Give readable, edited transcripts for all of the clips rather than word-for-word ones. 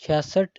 66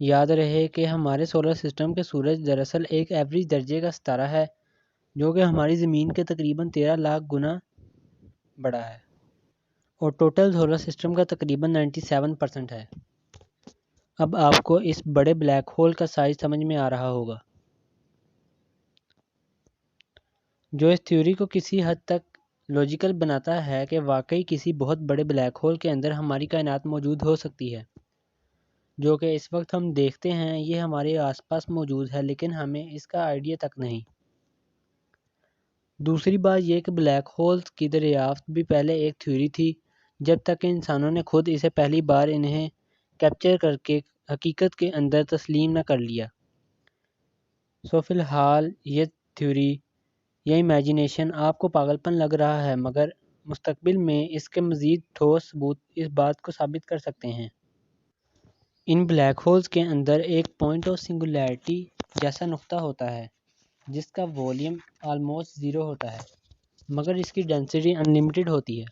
یاد رہے کہ ہمارے سولر سسٹم کے سورج دراصل ایک ایوریج درجے کا ستارہ ہے جو کہ ہماری زمین کے تقریباً 13 لاکھ گنا بڑا ہے اور ٹوٹل سولر سسٹم کا تقریباً 97% ہے۔ اب آپ کو اس بڑے بلیک ہول کا سائز سمجھ میں آ رہا ہوگا، جو اس تھیوری کو کسی حد تک لاجیکل بناتا ہے کہ واقعی کسی بہت بڑے بلیک ہول کے اندر ہماری کائنات موجود ہو سکتی ہے، جو کہ اس وقت ہم دیکھتے ہیں یہ ہمارے آس پاس موجود ہے لیکن ہمیں اس کا آئیڈیا تک نہیں۔ دوسری بات یہ کہ بلیک ہولز کی دریافت بھی پہلے ایک تھیوری تھی جب تک کہ انسانوں نے خود اسے پہلی بار انہیں کیپچر کر کے حقیقت کے اندر تسلیم نہ کر لیا۔ فی الحال یہ تھیوری یا امیجینیشن آپ کو پاگل پن لگ رہا ہے، مگر مستقبل میں اس کے مزید ٹھوس ثبوت اس بات کو ثابت کر سکتے ہیں۔ ان بلیک ہولز کے اندر ایک پوائنٹ آف سنگولیرٹی جیسا نقطہ ہوتا ہے جس کا والیوم آلموسٹ زیرو ہوتا ہے مگر اس کی ڈینسٹی انلمیٹڈ ہوتی ہے۔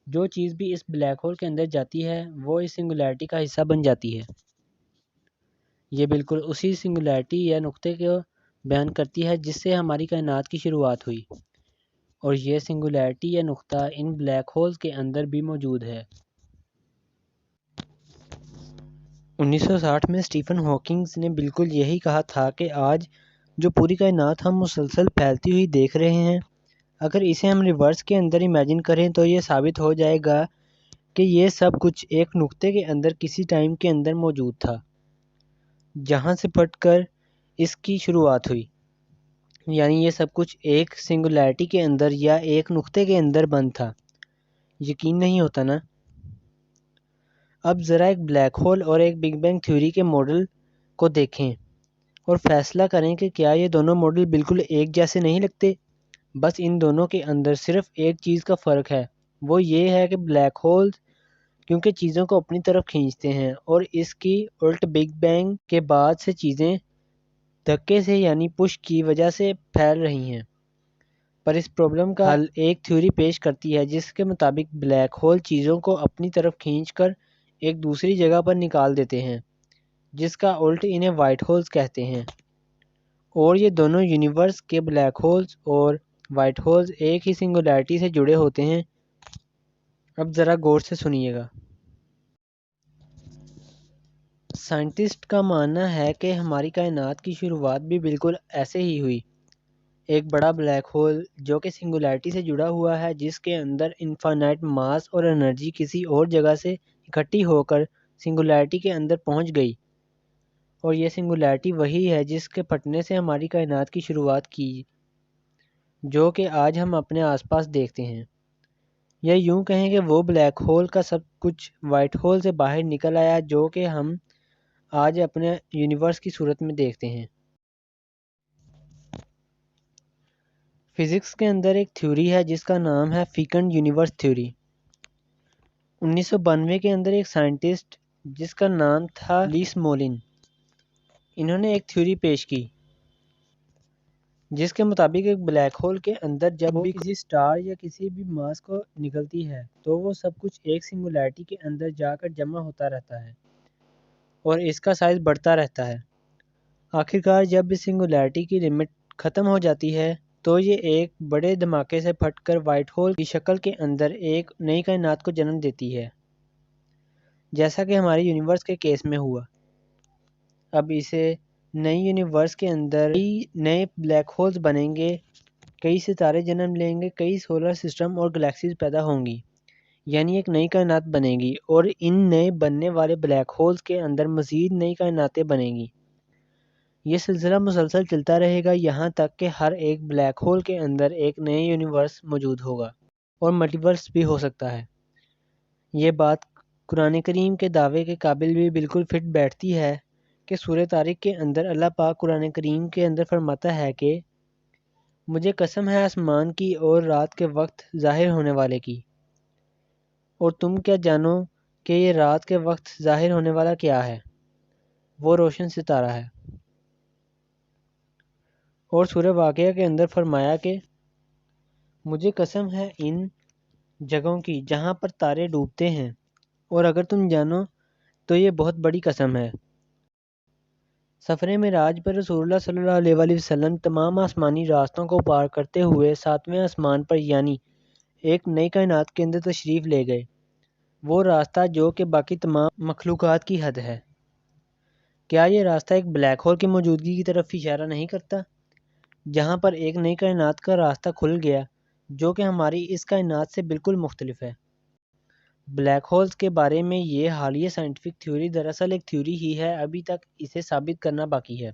جو چیز بھی اس بلیک ہول کے اندر جاتی ہے وہ اس سنگولیرٹی کا حصہ بن جاتی ہے۔ یہ بالکل اسی سنگولیرٹی یا نقطے کو بیان کرتی ہے جس سے ہماری کائنات کی شروعات ہوئی، اور یہ سنگولیرٹی یا نقطہ ان بلیک ہولز کے اندر بھی موجود ہے۔ 1960 میں اسٹیفن ہاکنگ نے بالکل یہی کہا تھا کہ آج جو پوری کائنات ہم مسلسل پھیلتی ہوئی دیکھ رہے ہیں، اگر اسے ہم ریورس کے اندر امیجن کریں تو یہ ثابت ہو جائے گا کہ یہ سب کچھ ایک نقطے کے اندر کسی ٹائم کے اندر موجود تھا جہاں سے پھٹ کر اس کی شروعات ہوئی، یعنی یہ سب کچھ ایک سنگولیرٹی کے اندر یا ایک نقطے کے اندر بند تھا۔ یقین نہیں ہوتا نا؟ اب ذرا ایک بلیک ہول اور ایک بگ بینگ تھیوری کے ماڈل کو دیکھیں اور فیصلہ کریں کہ کیا یہ دونوں ماڈل بالکل ایک جیسے نہیں لگتے؟ بس ان دونوں کے اندر صرف ایک چیز کا فرق ہے، وہ یہ ہے کہ بلیک ہولز کیونکہ چیزوں کو اپنی طرف کھینچتے ہیں اور اس کی الٹ بگ بینگ کے بعد سے چیزیں دھکے سے یعنی پش کی وجہ سے پھیل رہی ہیں۔ پر اس پرابلم کا حل ایک تھیوری پیش کرتی ہے جس کے مطابق بلیک ہول چیزوں کو اپنی طرف کھینچ کر ایک دوسری جگہ پر نکال دیتے ہیں جس کا الٹ انہیں وائٹ ہولز کہتے ہیں، اور یہ دونوں یونیورس کے بلیک ہولز اور وائٹ ہولز ایک ہی سنگولیرٹی سے جڑے ہوتے ہیں۔ اب ذرا غور سے سنیے گا۔ سائنٹسٹ کا ماننا ہے کہ ہماری کائنات کی شروعات بھی بالکل ایسے ہی ہوئی، ایک بڑا بلیک ہول جو کہ سنگولیرٹی سے جڑا ہوا ہے جس کے اندر انفائنائٹ ماس اور انرجی کسی اور جگہ سے اکٹھی ہو کر سنگولیرٹی کے اندر پہنچ گئی، اور یہ سنگولیرٹی وہی ہے جس کے پھٹنے سے ہماری کائنات کی شروعات کی جو کہ آج ہم اپنے آس پاس دیکھتے ہیں۔ یا یوں کہیں کہ وہ بلیک ہول کا سب کچھ وائٹ ہول سے باہر نکل آیا جو کہ ہم آج اپنے یونیورس کی صورت میں دیکھتے ہیں۔ فزکس کے اندر ایک تھیوری ہے جس کا نام ہے فیکنڈ یونیورس تھیوری۔ 1992 کے اندر ایک سائنٹسٹ جس کا نام تھا لیس مولن، انہوں نے ایک تھیوری پیش کی جس کے مطابق ایک بلیک ہول کے اندر جب بھی کسی سٹار یا کسی بھی ماس کو نکلتی ہے تو وہ سب کچھ ایک سنگولیرٹی کے اندر جا کر جمع ہوتا رہتا ہے اور اس کا سائز بڑھتا رہتا ہے۔ آخرکار جب اس سنگولیرٹی کی لمٹ ختم ہو جاتی ہے تو یہ ایک بڑے دھماکے سے پھٹ کر وائٹ ہول کی شکل کے اندر ایک نئی کائنات کو جنم دیتی ہے، جیسا کہ ہمارے یونیورس کے کیس میں ہوا۔ اب اسے نئی یونیورس کے اندر کئی نئے بلیک ہولز بنیں گے، کئی ستارے جنم لیں گے، کئی سولر سسٹم اور گلیکسیز پیدا ہوں گی، یعنی ایک نئی کائنات بنے گی، اور ان نئے بننے والے بلیک ہولز کے اندر مزید نئی کائناتیں بنیں گی۔ یہ سلسلہ مسلسل چلتا رہے گا یہاں تک کہ ہر ایک بلیک ہول کے اندر ایک نئے یونیورس موجود ہوگا اور ملٹی ورس بھی ہو سکتا ہے۔ یہ بات قرآن کریم کے دعوے کے قابل بھی بالکل فٹ بیٹھتی ہے کہ سورہ طارق کے اندر اللہ پاک قرآن کریم کے اندر فرماتا ہے کہ مجھے قسم ہے آسمان کی اور رات کے وقت ظاہر ہونے والے کی، اور تم کیا جانو کہ یہ رات کے وقت ظاہر ہونے والا کیا ہے؟ وہ روشن ستارہ ہے۔ اور سورہ واقعہ کے اندر فرمایا کہ مجھے قسم ہے ان جگہوں کی جہاں پر تارے ڈوبتے ہیں، اور اگر تم جانو تو یہ بہت بڑی قسم ہے۔ سفر معراج پر رسول اللہ صلی اللہ علیہ وسلم تمام آسمانی راستوں کو پار کرتے ہوئے 7ویں آسمان پر یعنی ایک نئی کائنات کے اندر تشریف لے گئے، وہ راستہ جو کہ باقی تمام مخلوقات کی حد ہے۔ کیا یہ راستہ ایک بلیک ہول کی موجودگی کی طرف اشارہ نہیں کرتا، جہاں پر ایک نئی کائنات کا راستہ کھل گیا جو کہ ہماری اس کائنات سے بالکل مختلف ہے؟ بلیک ہولز کے بارے میں یہ حالیہ سائنٹیفک تھیوری دراصل ایک تھیوری ہی ہے، ابھی تک اسے ثابت کرنا باقی ہے،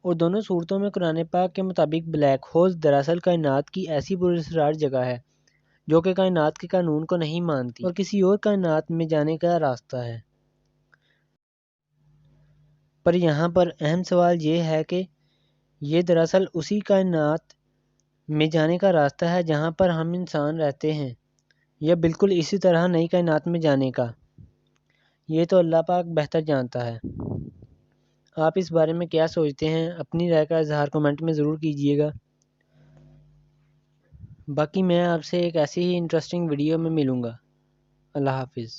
اور دونوں صورتوں میں قرآن پاک کے مطابق بلیک ہولز دراصل کائنات کی ایسی پراسرار جگہ ہے جو کہ کائنات کے قانون کو نہیں مانتی اور کسی اور کائنات میں جانے کا راستہ ہے۔ پر یہاں پر اہم سوال یہ ہے کہ یہ دراصل اسی کائنات میں جانے کا راستہ ہے جہاں پر ہم انسان رہتے ہیں، یا بالکل اسی طرح نئی کائنات میں جانے کا؟ یہ تو اللہ پاک بہتر جانتا ہے۔ آپ اس بارے میں کیا سوچتے ہیں؟ اپنی رائے کا اظہار کمنٹ میں ضرور کیجیے گا۔ باقی میں آپ سے ایک ایسی ہی انٹرسٹنگ ویڈیو میں ملوں گا۔ اللہ حافظ۔